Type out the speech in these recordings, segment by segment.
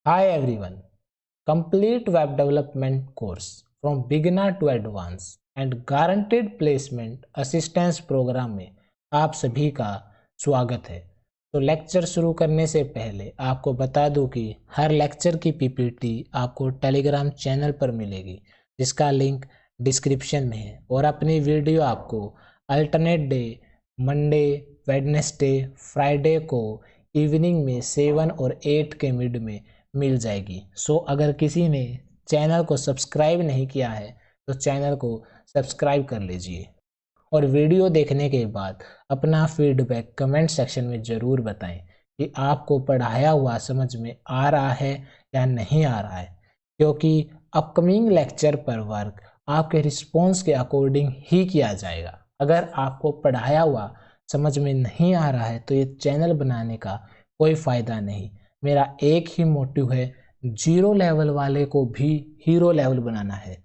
Hi everyone. Complete web development course from beginner to advanced and guaranteed placement assistance program में आप सभी का स्वागत है। तो लेक्चर शुरू करने से पहले आपको बता दूं कि हर लेक्चर की पीपीटी आपको टेलीग्राम चैनल पर मिलेगी, जिसका लिंक डिस्क्रिप्शन में है। और अपनी वीडियो आपको alternate day, Monday, Wednesday, Friday को इवनिंग में 7 और 8 के मिड में मिल जाएगी। अगर किसी ने चैनल को सब्सक्राइब नहीं किया है तो चैनल को सब्सक्राइब कर लीजिए और वीडियो देखने के बाद अपना फीडबैक कमेंट सेक्शन में ज़रूर बताएं कि आपको पढ़ाया हुआ समझ में आ रहा है या नहीं आ रहा है, क्योंकि अपकमिंग लेक्चर पर वर्क आपके रिस्पॉन्स के अकॉर्डिंग ही किया जाएगा। अगर आपको पढ़ाया हुआ समझ में नहीं आ रहा है तो ये चैनल बनाने का कोई फ़ायदा नहीं। मेरा एक ही मोटिव है, जीरो लेवल वाले को भी हीरो लेवल बनाना है।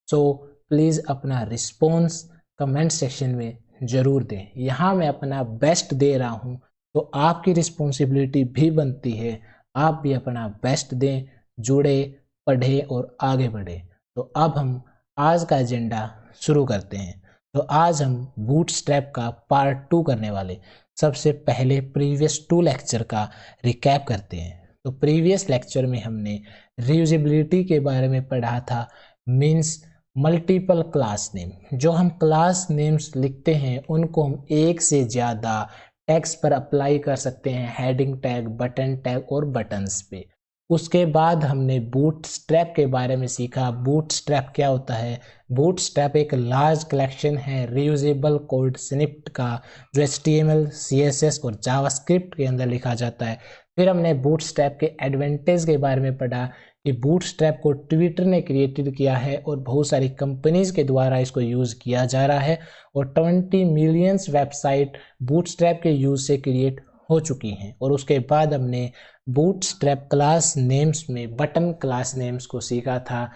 प्लीज़ अपना रिस्पॉन्स कमेंट सेक्शन में ज़रूर दें। यहाँ मैं अपना बेस्ट दे रहा हूँ तो आपकी रिस्पॉन्सिबिलिटी भी बनती है, आप भी अपना बेस्ट दें, जुड़े, पढ़े और आगे बढ़े। तो अब हम आज का एजेंडा शुरू करते हैं। तो आज हम बूटस्ट्रैप का पार्ट 2 करने वाले। सबसे पहले प्रीवियस 2 लेक्चर का रिकैप करते हैं। तो प्रीवियस लेक्चर में हमने रीयूजेबिलिटी के बारे में पढ़ा था, मीन्स मल्टीपल क्लास नेम। जो हम क्लास नेम्स लिखते हैं उनको हम एक से ज़्यादा टैग्स पर अप्लाई कर सकते हैं, हेडिंग टैग, बटन टैग और बटन्स पे। उसके बाद हमने बूटस्ट्रैप के बारे में सीखा। बूटस्ट्रैप क्या होता है? बूटस्ट्रैप एक लार्ज कलेक्शन है रीयूजेबल कोड स्निप्ट का, जो HTML, CSS और जावास्क्रिप्ट के अंदर लिखा जाता है। फिर हमने बूटस्ट्रैप के एडवांटेज के बारे में पढ़ा कि बूटस्ट्रैप को ट्विटर ने क्रिएटेड किया है और बहुत सारी कंपनीज के द्वारा इसको यूज़ किया जा रहा है और 20 मिलियंस वेबसाइट बूटस्ट्रैप के यूज़ से क्रिएट हो चुकी हैं। और उसके बाद हमने बूटस्ट्रैप क्लास नेम्स में बटन क्लास नेम्स को सीखा था।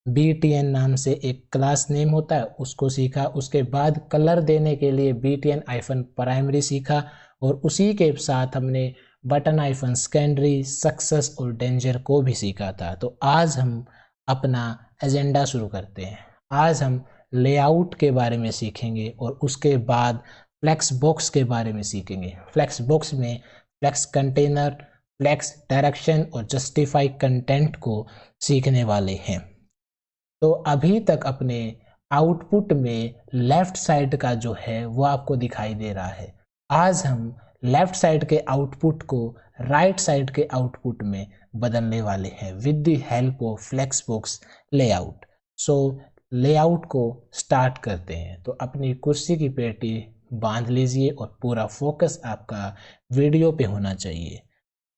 BTN नाम से एक क्लास नेम होता है, उसको सीखा। उसके बाद कलर देने के लिए BTN-प्राइमरी सीखा और उसी के साथ हमने बटन सेकेंडरी, सक्सेस और डेंजर को भी सीखा था। तो आज हम अपना एजेंडा शुरू करते हैं। आज हम लेआउट के बारे में सीखेंगे और उसके बाद फ्लेक्स बॉक्स के बारे में सीखेंगे। फ्लेक्स बॉक्स में फ्लेक्स कंटेनर, फ्लेक्स डायरेक्शन और जस्टिफाई कंटेंट को सीखने वाले हैं। तो अभी तक अपने आउटपुट में लेफ्ट साइड का जो है वो आपको दिखाई दे रहा है। आज हम लेफ्ट साइड के आउटपुट को राइट साइड के आउटपुट में बदलने वाले हैं with the help of flex box layout. Layout को स्टार्ट करते हैं। तो अपनी कुर्सी की पेटी बांध लीजिए और पूरा फोकस आपका वीडियो पे होना चाहिए।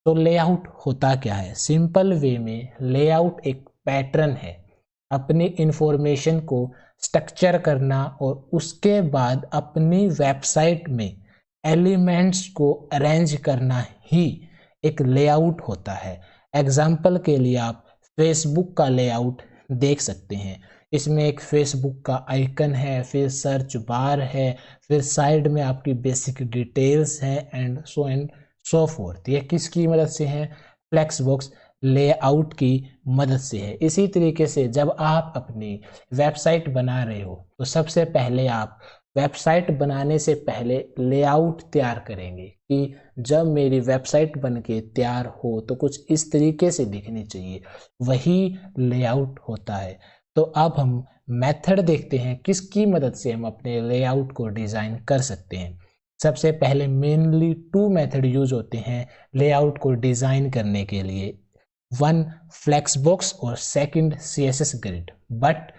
तो लेआउट होता क्या है? सिंपल वे में लेआउट एक पैटर्न है, अपनी इंफॉर्मेशन को स्ट्रक्चर करना और उसके बाद अपनी वेबसाइट में एलिमेंट्स को अरेंज करना ही एक लेआउट होता है। एग्जाम्पल के लिए आप फेसबुक का लेआउट देख सकते हैं। इसमें एक फेसबुक का आइकन है, फिर सर्च बार है, फिर साइड में आपकी बेसिक डिटेल्स है एंड सो फोर्थ। ये किसकी मदद से है? फ्लेक्स बॉक्स लेआउट की मदद से है। इसी तरीके से जब आप अपनी वेबसाइट बना रहे हो तो सबसे पहले आप वेबसाइट बनाने से पहले लेआउट तैयार करेंगे कि जब मेरी वेबसाइट बन के तैयार हो तो कुछ इस तरीके से दिखनी चाहिए, वही लेआउट होता है। तो अब हम मेथड देखते हैं किसकी मदद से हम अपने लेआउट को डिज़ाइन कर सकते हैं। सबसे पहले मेनली 2 मेथड यूज होते हैं लेआउट को डिज़ाइन करने के लिए, वन फ्लेक्स बॉक्स और second CSS grid. But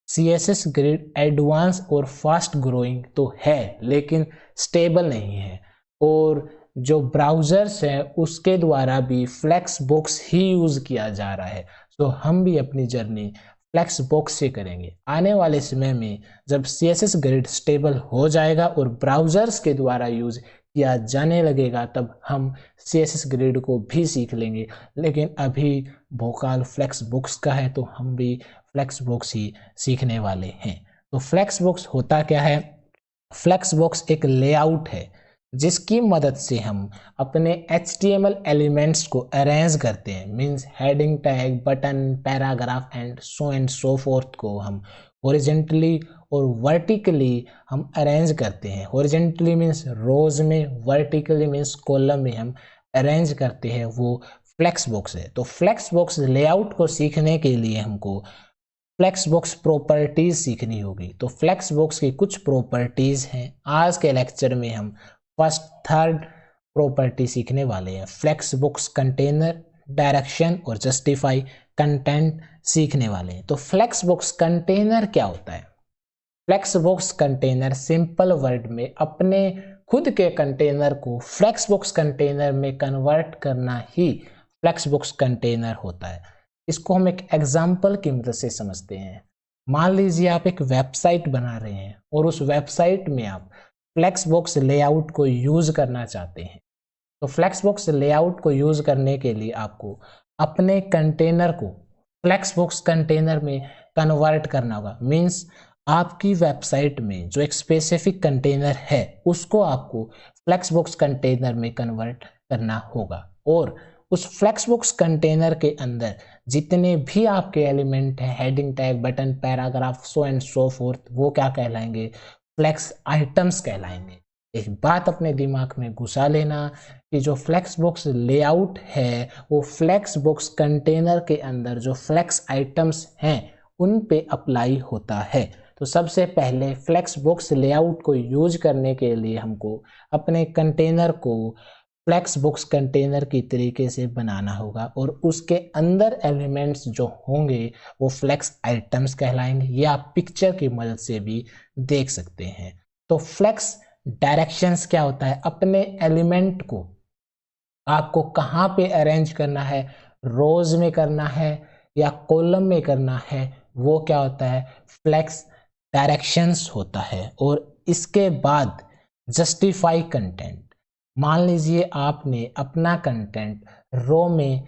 CSS grid advance और फास्ट ग्रोइंग तो है लेकिन स्टेबल नहीं है, और जो ब्राउजर्स हैं उसके द्वारा भी फ्लेक्स बॉक्स ही यूज़ किया जा रहा है। हम भी अपनी जर्नी फ्लेक्स बॉक्स से करेंगे। आने वाले समय में जब CSS ग्रिड स्टेबल हो जाएगा और ब्राउजर्स के द्वारा यूज़ किया जाने लगेगा तब हम CSS ग्रिड को भी सीख लेंगे। लेकिन अभी भोकाल फ्लेक्स बॉक्स का है तो हम भी फ्लेक्स बॉक्स ही सीखने वाले हैं। तो फ्लेक्स बॉक्स होता क्या है? फ्लेक्स बॉक्स एक लेआउट है जिसकी मदद से हम अपने HTML एलिमेंट्स को अरेंज करते हैं। Means heading tag, button, paragraph and so fourth को हम हॉरिजेंटली और वर्टिकली हम अरेंज करते हैं। हॉरिजेंटली मीन्स रोज में, वर्टिकली मीन्स कॉलम में हम अरेंज करते हैं, वो फ्लेक्सबॉक्स है। तो फ्लेक्सबॉक्स लेआउट को सीखने के लिए हमको फ्लेक्सबॉक्स प्रॉपर्टीज सीखनी होगी। तो फ्लेक्सबॉक्स की कुछ प्रॉपर्टीज हैं। आज के लेक्चर में हम फर्स्ट थर्ड प्रॉपर्टी सीखने वाले हैं। फ्लेक्सबॉक्स कंटेनर, डायरेक्शन और जस्टिफाई कंटेंट सीखने वाले हैं। तो फ्लेक्सबॉक्स कंटेनर क्या होता है? फ्लेक्सबॉक्स कंटेनर सिंपल वर्ड में अपने खुद के कंटेनर को फ्लेक्सबॉक्स कंटेनर में कन्वर्ट करना ही फ्लेक्सबॉक्स कंटेनर होता है। इसको हम एक एग्जाम्पल की मदद से समझते हैं। मान लीजिए आप एक वेबसाइट बना रहे हैं और उस वेबसाइट में आप फ्लेक्सबॉक्स लेआउट को यूज करना चाहते हैं। तो फ्लेक्सबॉक्स लेआउट को यूज करने के लिए आपको अपने कंटेनर को फ्लेक्सबॉक्स कंटेनर में कन्वर्ट करना होगा। मीन्स आपकी वेबसाइट में जो एक स्पेसिफिक कंटेनर है उसको आपको फ्लेक्सबॉक्स कंटेनर में कन्वर्ट करना होगा, और उस फ्लेक्सबॉक्स कंटेनर के अंदर जितने भी आपके एलिमेंट हैं, heading tag, button, paragraph, so and so fourth, वो क्या कहलाएंगे? फ्लेक्स आइटम्स कहलाएंगे। एक बात अपने दिमाग में घुसा लेना कि जो फ्लेक्सबॉक्स लेआउट है वो फ्लेक्सबॉक्स कंटेनर के अंदर जो फ्लेक्स आइटम्स हैं उन पे अप्लाई होता है। तो सबसे पहले फ्लेक्सबॉक्स लेआउट को यूज करने के लिए हमको अपने कंटेनर को फ्लेक्सबॉक्स कंटेनर की तरीके से बनाना होगा, और उसके अंदर एलिमेंट्स जो होंगे वो फ्लेक्स आइटम्स कहलाएंगे। ये आप पिक्चर की मदद से भी देख सकते हैं। तो फ्लेक्स डायरेक्शंस क्या होता है? अपने एलिमेंट को आपको कहाँ पे अरेंज करना है, रोज में करना है या कॉलम में करना है, वो क्या होता है? फ्लेक्स डायरेक्शंस होता है। और इसके बाद जस्टिफाई कंटेंट। मान लीजिए आपने अपना कंटेंट रो में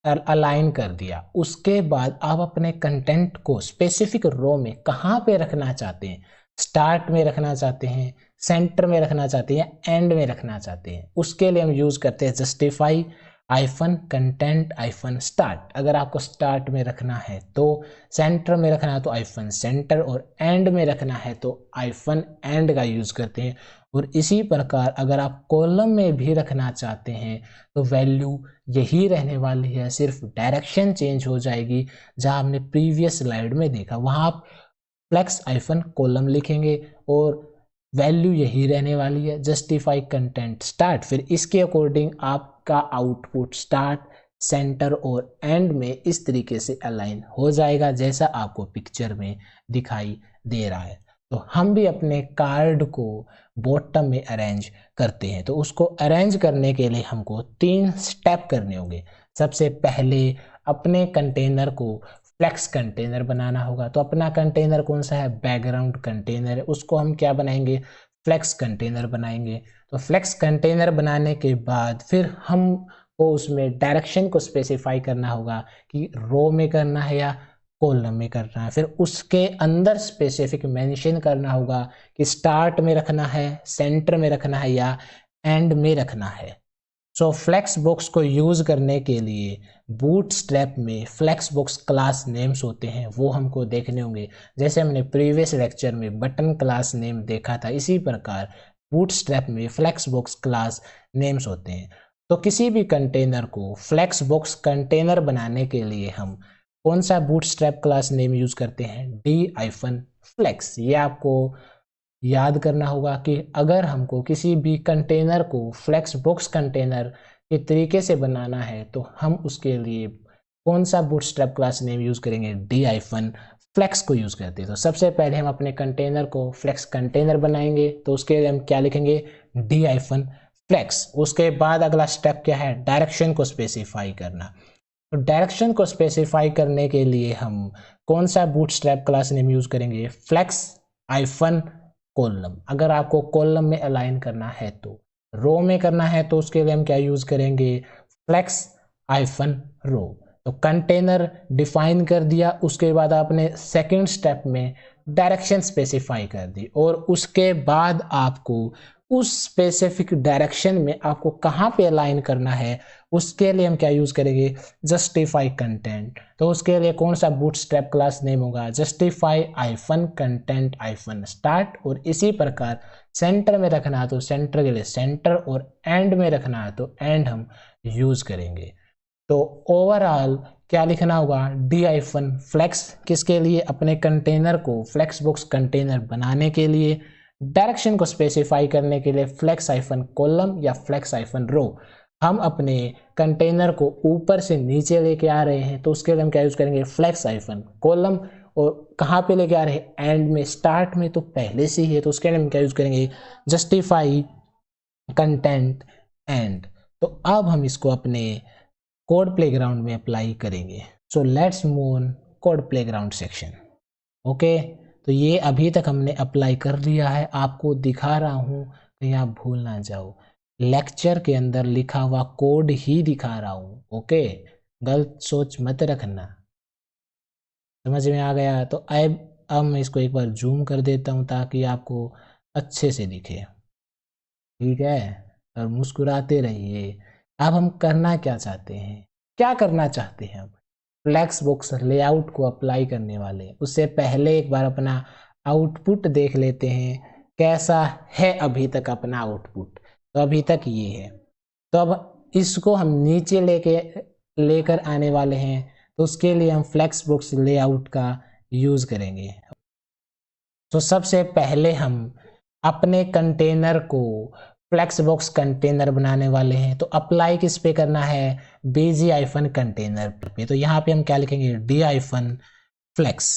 अलाइन कर दिया, उसके बाद आप अपने कंटेंट को स्पेसिफिक रो में कहाँ पे रखना चाहते हैं? स्टार्ट में रखना चाहते हैं, सेंटर में रखना चाहते हैं, एंड में रखना चाहते हैं, उसके लिए हम यूज करते हैं जस्टिफाई -कंटेंट -स्टार्ट। अगर आपको स्टार्ट में रखना है तो सेंटर में रखना है तो -सेंटर, और एंड में रखना है तो -एंड का यूज करते हैं। और इसी प्रकार अगर आप कॉलम में भी रखना चाहते हैं तो वैल्यू यही रहने वाली है, सिर्फ डायरेक्शन चेंज हो जाएगी। जहां हमने प्रीवियस स्लाइड में देखा वहां आप फ्लेक्स -कॉलम लिखेंगे और वैल्यू यही रहने वाली है, जस्टिफाई कंटेंट स्टार्ट। फिर इसके अकॉर्डिंग आपका आउटपुट स्टार्ट, सेंटर और एंड में इस तरीके से अलाइन हो जाएगा जैसा आपको पिक्चर में दिखाई दे रहा है। तो हम भी अपने कार्ड को बॉटम में अरेंज करते हैं। तो उसको अरेंज करने के लिए हमको 3 स्टेप करने होंगे। सबसे पहले अपने कंटेनर को फ्लेक्स कंटेनर बनाना होगा। तो अपना कंटेनर कौन सा है? बैकग्राउंड कंटेनर है, उसको हम क्या बनाएंगे? फ्लेक्स कंटेनर बनाएंगे। तो फ्लेक्स कंटेनर बनाने के बाद फिर हमको उसमें डायरेक्शन को स्पेसिफाई करना होगा कि रो में करना है या कॉलम में करना है। फिर उसके अंदर स्पेसिफिक मेंशन करना होगा कि स्टार्ट में रखना है, सेंटर में रखना है या एंड में रखना है। सो फ्लेक्सबॉक्स को यूज करने के लिए बूटस्ट्रैप में फ्लेक्सबॉक्स क्लास नेम्स होते हैं, वो हमको देखने होंगे। जैसे हमने प्रीवियस लेक्चर में बटन क्लास नेम देखा था, इसी प्रकार बूटस्ट्रैप में फ्लेक्सबॉक्स क्लास नेम्स होते हैं। तो किसी भी कंटेनर को फ्लेक्सबॉक्स कंटेनर बनाने के लिए हम कौन सा बूटस्ट्रैप क्लास नेम यूज करते हैं? d-flex। ये आपको याद करना होगा कि अगर हमको किसी भी कंटेनर को फ्लेक्सबॉक्स कंटेनर के तरीके से बनाना है तो हम उसके लिए कौन सा बूटस्ट्रैप क्लास नेम यूज करेंगे? d-flex को यूज करते हैं। तो सबसे पहले हम अपने कंटेनर को फ्लेक्स कंटेनर बनाएंगे, तो उसके लिए हम क्या लिखेंगे? d-flex। उसके बाद अगला स्टेप क्या है? डायरेक्शन को स्पेसिफाई करना। तो डायरेक्शन को स्पेसिफाई करने के लिए हम कौन सा बूटस्ट्रैप क्लास नेम यूज करेंगे? फ्लेक्स-कॉलम। अगर आपको कॉलम में अलाइन करना है तो, रो में करना है तो उसके लिए हम क्या यूज करेंगे? फ्लेक्स-रो। तो कंटेनर डिफाइन कर दिया, उसके बाद आपने सेकंड स्टेप में डायरेक्शन स्पेसिफाई कर दी, और उसके बाद आपको उस स्पेसिफिक डायरेक्शन में आपको कहाँ पे अलाइन करना है, उसके लिए हम क्या यूज करेंगे, जस्टिफाई कंटेंट। तो उसके लिए कौन सा बूटस्ट्रैप क्लास नेम होगा, justify iPhone content iPhone start. और इसी प्रकार सेंटर में रखना है तो सेंटर के लिए सेंटर, और एंड में रखना है तो एंड हम यूज करेंगे। तो ओवरऑल क्या लिखना होगा, डी आइफन फ्लेक्स, किसके लिए, अपने कंटेनर को फ्लेक्स बॉक्स कंटेनर बनाने के लिए। डायरेक्शन को स्पेसिफाई करने के लिए फ्लेक्स आइफन कॉलम या फ्लेक्स आइफन रो। हम अपने कंटेनर को ऊपर से नीचे लेके आ रहे हैं तो उसके लिए हम क्या यूज करेंगे, फ्लेक्स आइफन कॉलम। और कहाँ पे लेके आ रहे हैं, एंड में, स्टार्ट में तो पहले से ही है तो उसके लिए हम क्या यूज करेंगे, जस्टिफाई कंटेंट एंड। तो अब हम इसको अपने कोड प्लेग्राउंड में अप्लाई करेंगे। So let's move on code playground section. Okay, तो ये अभी तक हमने अप्लाई कर लिया है, आपको दिखा रहा हूँ कहीं आप भूल ना जाओ, लेक्चर के अंदर लिखा हुआ कोड ही दिखा रहा हूँ। ओके, गलत सोच मत रखना। समझ में आ गया? तो अब मैं इसको एक बार जूम कर देता हूँ ताकि आपको अच्छे से दिखे। ठीक है, और मुस्कुराते रहिए। अब हम करना क्या चाहते हैं, क्या करना चाहते हैं, अब फ्लेक्स बॉक्स लेआउट को अप्लाई करने वाले हैं। उससे पहले एक बार अपना आउटपुट देख लेते हैं कैसा है अभी तक अपना आउटपुट। तो अभी तक ये है, तो अब इसको हम नीचे लेकर आने वाले हैं। तो उसके लिए हम फ्लेक्स बॉक्स लेआउट का यूज करेंगे। तो सबसे पहले हम अपने कंटेनर को फ्लेक्स बॉक्स कंटेनर बनाने वाले हैं। तो अप्लाई किस पे करना है, बीजी आइफन कंटेनर पे। तो यहाँ पे हम क्या लिखेंगे, डी आइफन फ्लेक्स।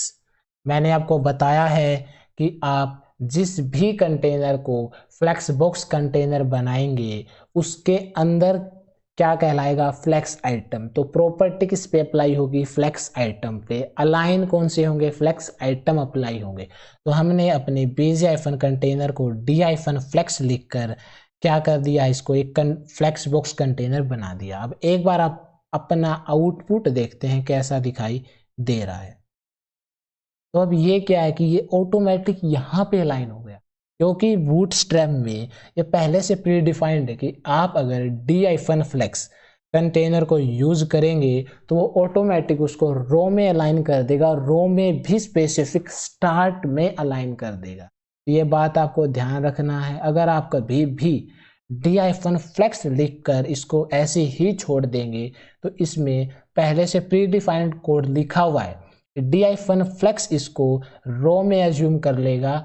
मैंने आपको बताया है कि आप जिस भी कंटेनर को फ्लेक्स बॉक्स कंटेनर बनाएंगे उसके अंदर क्या कहलाएगा, फ्लेक्स आइटम। तो प्रॉपर्टी किस पे अप्लाई होगी, फ्लेक्स आइटम पे। अलाइन कौन से होंगे, फ्लेक्स आइटम अप्लाई होंगे। तो हमने अपने बीजी आइफन कंटेनर को डी आइफन फ्लेक्स लिखकर क्या कर दिया, इसको एक फ्लेक्स बॉक्स कंटेनर बना दिया। अब एक बार आप अपना आउटपुट देखते हैं कैसा दिखाई दे रहा है। तो अब ये क्या है कि ये ऑटोमेटिक यहाँ पे अलाइन हो गया, क्योंकि बूटस्ट्रैप में ये पहले से प्री डिफाइंड है कि आप अगर डी आइफन फ्लेक्स कंटेनर को यूज करेंगे तो वो ऑटोमेटिक उसको रो में अलाइन कर देगा, रो में भी स्पेसिफिक स्टार्ट में अलाइन कर देगा। ये बात आपको ध्यान रखना है। अगर आप कभी भी डी आइफन फ्लेक्स लिखकर इसको ऐसे ही छोड़ देंगे तो इसमें पहले से प्री डिफाइंड कोड लिखा हुआ है, डी आइफन फ्लेक्स इसको रो में एज्यूम कर लेगा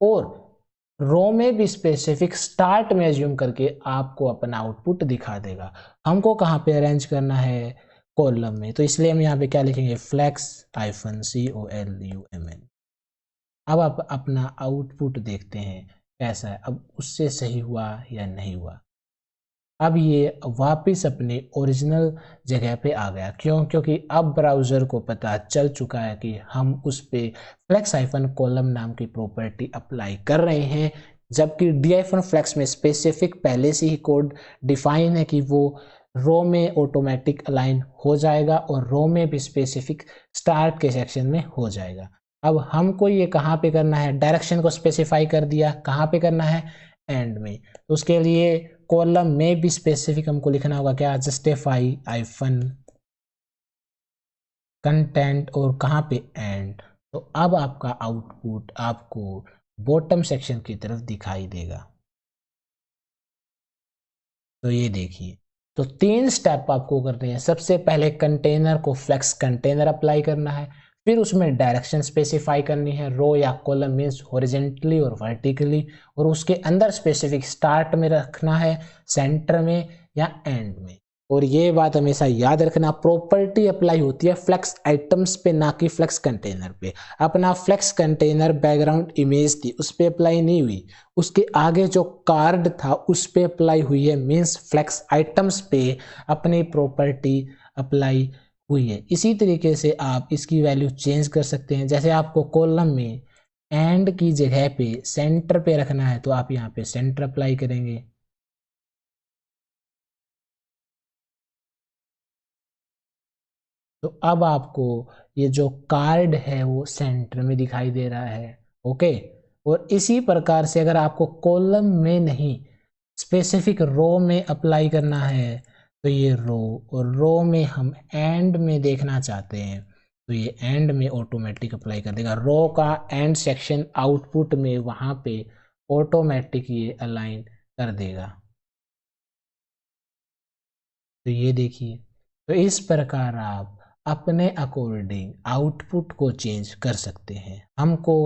और रो में भी स्पेसिफिक स्टार्ट में एज्यूम करके आपको अपना आउटपुट दिखा देगा। हमको कहाँ पे अरेंज करना है, कॉलम में। तो इसलिए हम यहाँ पे क्या लिखेंगे, फ्लेक्स आइफन COLUMN। अब आप अपना आउटपुट देखते हैं कैसा है, अब उससे सही हुआ या नहीं हुआ। अब ये वापस अपने ओरिजिनल जगह पे आ गया। क्यों, क्योंकि अब ब्राउज़र को पता चल चुका है कि हम उस पे फ्लेक्स हाइफन कॉलम नाम की प्रॉपर्टी अप्लाई कर रहे हैं, जबकि डी हाइफन फ्लेक्स में स्पेसिफिक पहले से ही कोड डिफाइन है कि वो रो में ऑटोमेटिक अलाइन हो जाएगा और रो में भी स्पेसिफिक स्टार्ट के सेक्शन में हो जाएगा। अब हमको ये कहाँ पे करना है, डायरेक्शन को स्पेसिफाई कर दिया, कहाँ पे करना है, एंड में। तो उसके लिए कॉलम में भी स्पेसिफिक हमको लिखना होगा क्या, जस्टिफाई आइफन कंटेंट और कहाँ पे एंड। तो अब आपका आउटपुट आपको बॉटम सेक्शन की तरफ दिखाई देगा। तो ये देखिए, तो 3 स्टेप आपको करने हैं। सबसे पहले कंटेनर को फ्लेक्स कंटेनर अप्लाई करना है, फिर उसमें डायरेक्शन स्पेसिफाई करनी है, रो या कॉलम मीन्स हॉरिजेंटली और वर्टिकली, और उसके अंदर स्पेसिफिक स्टार्ट में रखना है, सेंटर में या एंड में। और ये बात हमेशा याद रखना, प्रॉपर्टी अप्लाई होती है फ्लेक्स आइटम्स पे, ना कि फ्लेक्स कंटेनर पे। अपना फ्लेक्स कंटेनर बैकग्राउंड इमेज थी उस पर अप्लाई नहीं हुई, उसके आगे जो कार्ड था उस पे अप्लाई हुई है, मीन्स फ्लेक्स आइटम्स पे अपनी प्रॉपर्टी अप्लाई हुई है। इसी तरीके से आप इसकी वैल्यू चेंज कर सकते हैं। जैसे आपको कॉलम में एंड की जगह पे सेंटर पे रखना है तो आप यहाँ पे सेंटर अप्लाई करेंगे। तो अब आपको ये जो कार्ड है वो सेंटर में दिखाई दे रहा है। ओके, और इसी प्रकार से अगर आपको कॉलम में नहीं स्पेसिफिक रो में अप्लाई करना है तो ये रो, और रो में हम एंड में देखना चाहते हैं तो ये एंड में ऑटोमेटिक अप्लाई कर देगा। रो का एंड सेक्शन आउटपुट में वहां पे ऑटोमेटिक ये अलाइन कर देगा। तो ये देखिए, तो इस प्रकार आप अपने अकॉर्डिंग आउटपुट को चेंज कर सकते हैं। हमको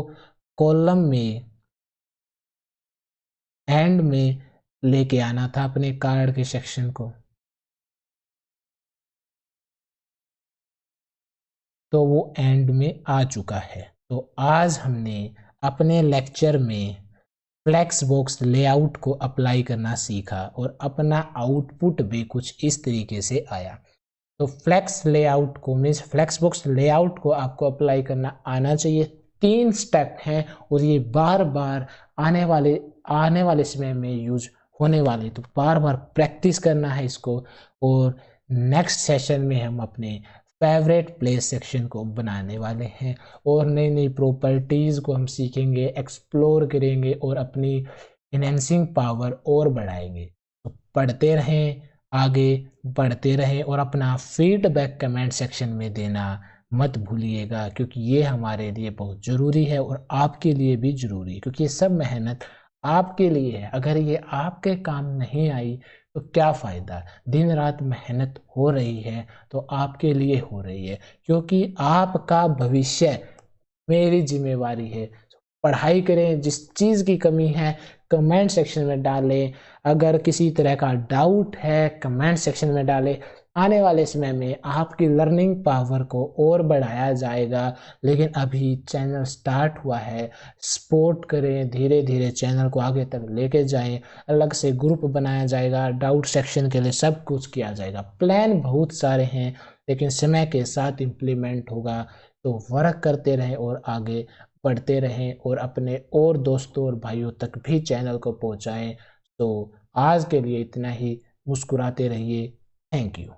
कॉलम में एंड में लेके आना था अपने कार्ड के सेक्शन को, तो वो एंड में आ चुका है। तो आज हमने अपने लेक्चर में फ्लेक्स बॉक्स लेआउट को अप्लाई करना सीखा और अपना आउटपुट भी कुछ इस तरीके से आया। तो फ्लेक्स लेआउट को मीन्स फ्लेक्स बॉक्स लेआउट को आपको अप्लाई करना आना चाहिए। 3 स्टेप हैं और ये बार बार आने वाले समय में यूज होने वाले, तो बार बार प्रैक्टिस करना है इसको। और नेक्स्ट सेशन में हम अपने फेवरेट प्लेस सेक्शन को बनाने वाले हैं और नई नई प्रॉपर्टीज़ को हम सीखेंगे, एक्सप्लोर करेंगे और अपनी इनहेंसिंग पावर और बढ़ाएंगे। तो पढ़ते रहें, आगे बढ़ते रहें और अपना फीडबैक कमेंट सेक्शन में देना मत भूलिएगा, क्योंकि ये हमारे लिए बहुत ज़रूरी है और आपके लिए भी ज़रूरी है, क्योंकि ये सब मेहनत आपके लिए है। अगर ये आपके काम नहीं आई तो क्या फ़ायदा। दिन रात मेहनत हो रही है तो आपके लिए हो रही है, क्योंकि आपका भविष्य मेरी जिम्मेवारी है। पढ़ाई करें, जिस चीज़ की कमी है कमेंट सेक्शन में डालें। अगर किसी तरह का डाउट है कमेंट सेक्शन में डालें। आने वाले समय में आपकी लर्निंग पावर को और बढ़ाया जाएगा। लेकिन अभी चैनल स्टार्ट हुआ है, सपोर्ट करें, धीरे धीरे चैनल को आगे तक लेके जाएं। अलग से ग्रुप बनाया जाएगा, डाउट सेक्शन के लिए सब कुछ किया जाएगा। प्लान बहुत सारे हैं लेकिन समय के साथ इम्प्लीमेंट होगा। तो वर्क करते रहें और आगे बढ़ते रहें और अपने और दोस्तों और भाइयों तक भी चैनल को पहुंचाएं। तो आज के लिए इतना ही। मुस्कुराते रहिए। Thank you.